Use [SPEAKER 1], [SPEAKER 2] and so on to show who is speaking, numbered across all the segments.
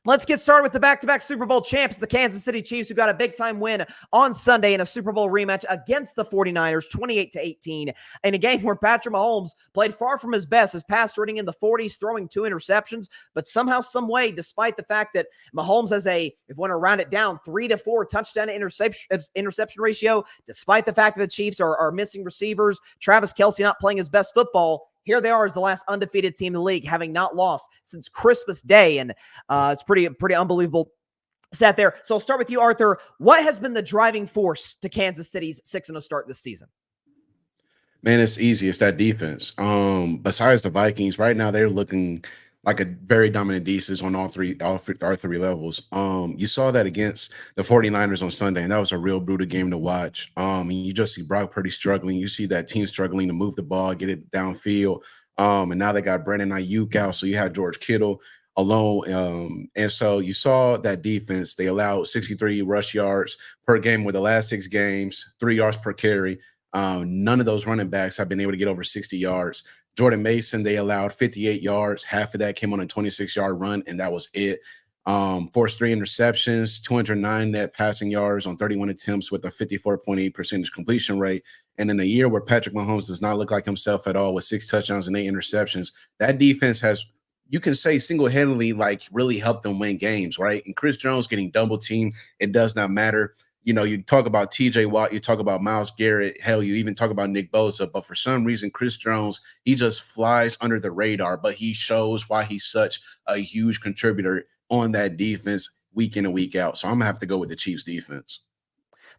[SPEAKER 1] Let's get started with the back-to-back Super Bowl champs, the Kansas City Chiefs, who got a big-time win on Sunday in a Super Bowl rematch against the 49ers, 28-18, in a game where Patrick Mahomes played far from his best, his pass rating in the 40s, throwing 2 interceptions, but somehow, some way, despite the fact that Mahomes has if you want to round it down, 3 to 4 touchdown interception ratio, despite the fact that the Chiefs are missing receivers, Travis Kelce not playing his best football, here they are as the last undefeated team in the league, having not lost since Christmas Day, and it's pretty unbelievable stat there. So I'll start with you, Arthur. What has been the driving force to Kansas City's 6-0 start this season?
[SPEAKER 2] Man, it's easy. It's that defense. Besides the Vikings, right now they're looking like a very dominant defense on all three levels. You saw that against the 49ers on Sunday, and that was a real brutal game to watch. And you just see Brock Purdy struggling. You see that team struggling to move the ball, get it downfield. And now they got Brandon Ayuk out, so you had George Kittle alone. And so you saw that defense. They allowed 63 rush yards per game with the last 6 games, 3 yards per carry. None of those running backs have been able to get over 60 yards. Jordan Mason, they allowed 58 yards. Half of that came on a 26-yard run, and that was it. Forced 3 interceptions, 209 net passing yards on 31 attempts with a 54.8% completion rate. And in a year where Patrick Mahomes does not look like himself at all with 6 touchdowns and 8 interceptions, that defense has, you can say, single-handedly really helped them win games, right? And Chris Jones getting double teamed, it does not matter. You talk about TJ Watt, you talk about Myles Garrett, hell, you even talk about Nick Bosa, but for some reason, Chris Jones, he just flies under the radar, but he shows why he's such a huge contributor on that defense week in and week out. So I'm going to have to go with the Chiefs defense.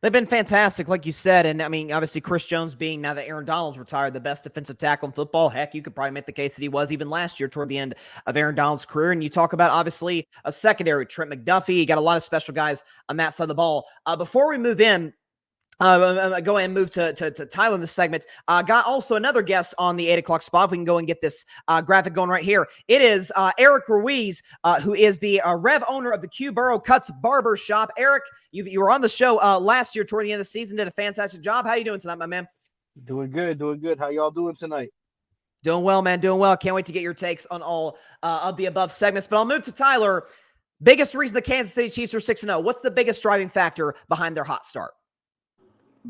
[SPEAKER 1] They've been fantastic, like you said. And I mean, obviously, Chris Jones being, now that Aaron Donald's retired, the best defensive tackle in football. Heck, you could probably make the case that he was even last year toward the end of Aaron Donald's career. And you talk about, obviously, a secondary, Trent McDuffie. You got a lot of special guys on that side of the ball. Before we move in, go ahead and move to Tyler in this segment. Got also another guest on the 8 o'clock spot. If we can go and get this graphic going right here. It is Eric Ruiz, who is the Rev owner of the Q Burrow Cuts Barber Shop. Eric, you were on the show last year toward the end of the season, did a fantastic job. How you doing tonight, my man?
[SPEAKER 3] Doing good, doing good. How y'all doing tonight?
[SPEAKER 1] Doing well, man, doing well. Can't wait to get your takes on all of the above segments. But I'll move to Tyler. Biggest reason the Kansas City Chiefs are 6-0. What's the biggest driving factor behind their hot start?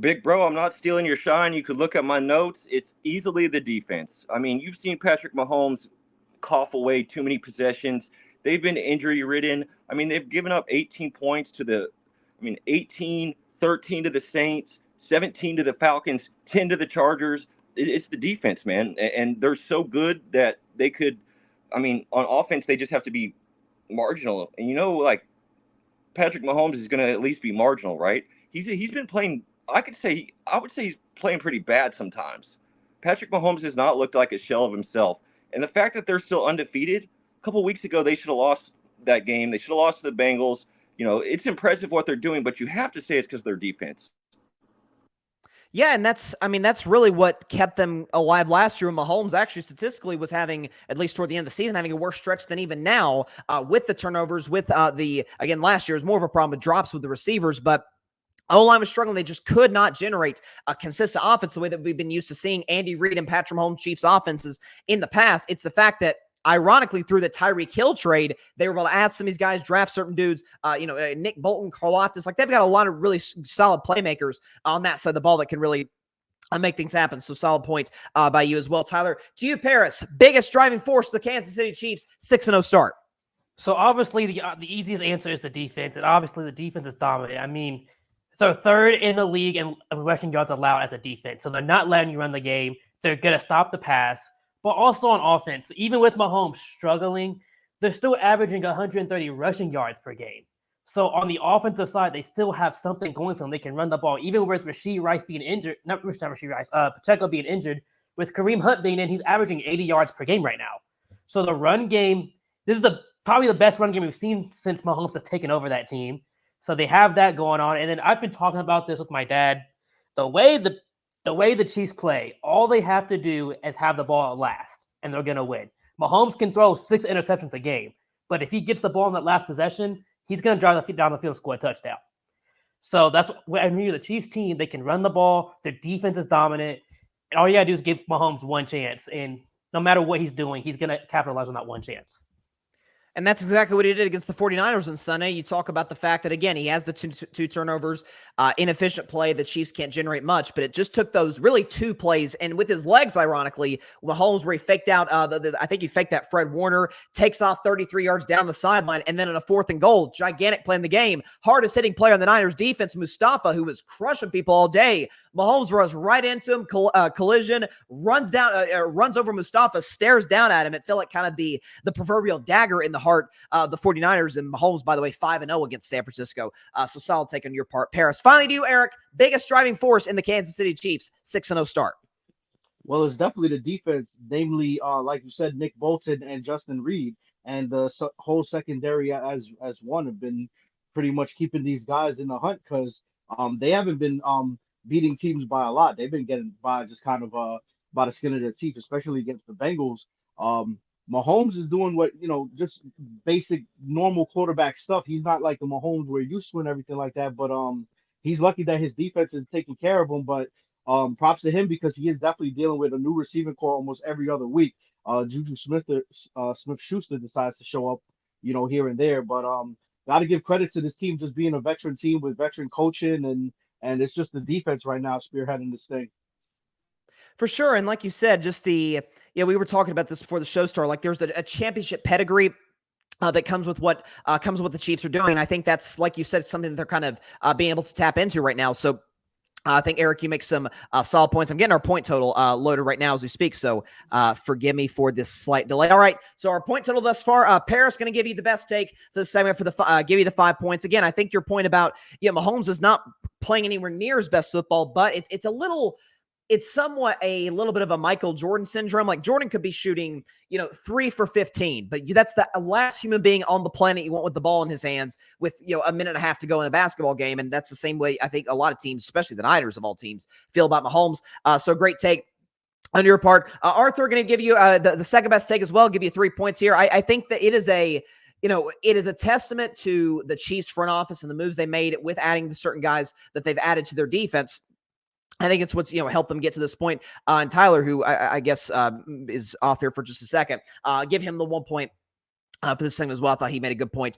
[SPEAKER 4] Big bro, I'm not stealing your shine. You could look at my notes. It's easily the defense. I mean, you've seen Patrick Mahomes cough away too many possessions. They've been injury ridden. I mean, they've given up 18 points to 13 to the Saints, 17 to the Falcons, 10 to the Chargers. It's the defense, man. And they're so good that they could, on offense, they just have to be marginal. And Patrick Mahomes is going to at least be marginal, right? He's been playing, I would say he's playing pretty bad sometimes. Patrick Mahomes has not looked like a shell of himself. And the fact that they're still undefeated, a couple of weeks ago, they should have lost that game. They should have lost to the Bengals. It's impressive what they're doing, but you have to say it's because of their defense.
[SPEAKER 1] Yeah, and that's really what kept them alive last year. Mahomes actually statistically was having, at least toward the end of the season, having a worse stretch than even now with the turnovers, with again, last year was more of a problem with drops with the receivers, but O-line was struggling. They just could not generate a consistent offense the way that we've been used to seeing Andy Reid and Patrick Mahomes Chiefs offenses in the past. It's the fact that, ironically, through the Tyreek Hill trade, they were able to add some of these guys, draft certain dudes, Nick Bolton, Karlaftis. They've got a lot of really solid playmakers on that side of the ball that can really make things happen. So solid point by you as well, Tyler. To you, Paris, biggest driving force of the Kansas City Chiefs 6-0 start.
[SPEAKER 5] So obviously the easiest answer is the defense, and obviously the defense is dominant. I mean, they're third in the league in rushing yards allowed as a defense. So they're not letting you run the game. They're going to stop the pass. But also on offense, even with Mahomes struggling, they're still averaging 130 rushing yards per game. So on the offensive side, they still have something going for them. They can run the ball, even with Rashee Rice being injured. Not Rashee Rice, Pacheco being injured. With Kareem Hunt being in, he's averaging 80 yards per game right now. So the run game, this is probably the best run game we've seen since Mahomes has taken over that team. So they have that going on. And then I've been talking about this with my dad. The way the Chiefs play, all they have to do is have the ball at last, and they're going to win. Mahomes can throw 6 interceptions a game, but if he gets the ball in that last possession, he's going to drive down the field and score a touchdown. So that's when you're the Chiefs team, they can run the ball, their defense is dominant, and all you got to do is give Mahomes one chance. And no matter what he's doing, he's going to capitalize on that one chance.
[SPEAKER 1] And that's exactly what he did against the 49ers on Sunday. You talk about the fact that, again, he has the two turnovers, inefficient play. The Chiefs can't generate much, but it just took those really 2 plays. And with his legs, ironically, Mahomes, where he faked out, I think he faked out Fred Warner, takes off 33 yards down the sideline, and then in a 4th and goal, gigantic play in the game. Hardest hitting player on the Niners defense, Mustafa, who was crushing people all day. Mahomes runs right into him, collision, runs over Mustafa, stares down at him. It felt like kind of the proverbial dagger in the heart of the 49ers. And Mahomes, by the way, 5-0 against San Francisco. So solid take on your part, Paris. Finally to you, Eric, biggest driving force in the Kansas City Chiefs 6-0 start.
[SPEAKER 3] Well, it's definitely the defense, namely, like you said, Nick Bolton and Justin Reed, and the whole secondary as one have been pretty much keeping these guys in the hunt because they haven't been beating teams by a lot. They've been getting by just kind of by the skin of their teeth, especially against the Bengals. Mahomes is doing what just basic normal quarterback stuff. He's not like the Mahomes we're used to and everything like that, but he's lucky that his defense is taking care of him. But props to him because he is definitely dealing with a new receiving core almost every other week. Juju Smith-Schuster decides to show up, here and there. But got to give credit to this team just being a veteran team with veteran coaching, and it's just the defense right now spearheading this thing.
[SPEAKER 1] For sure. And like you said, just we were talking about this before the show started. Like there's a championship pedigree that comes with what the Chiefs are doing. And I think that's, like you said, something that they're kind of being able to tap into right now. So I think, Eric, you make some solid points. I'm getting our point total loaded right now as we speak, so forgive me for this slight delay. All right, so our point total thus far, Paris going to give you the best take for the segment for give you the 5 points. Again, I think your point about Mahomes is not playing anywhere near his best football, but it's somewhat a little bit of a Michael Jordan syndrome. Like Jordan could be shooting, 3 for 15, but that's the last human being on the planet you want with the ball in his hands with, a minute and a half to go in a basketball game. And that's the same way I think a lot of teams, especially the Niners of all teams, feel about Mahomes. So great take on your part. Arthur, going to give you the second best take as well. Give you 3 points here. I think that it is a testament to the Chiefs front office and the moves they made with adding the certain guys that they've added to their defense. I think it's what's helped them get to this point. And Tyler, who I guess is off here for just a second, give him the 1 point for this segment as well. I thought he made a good point.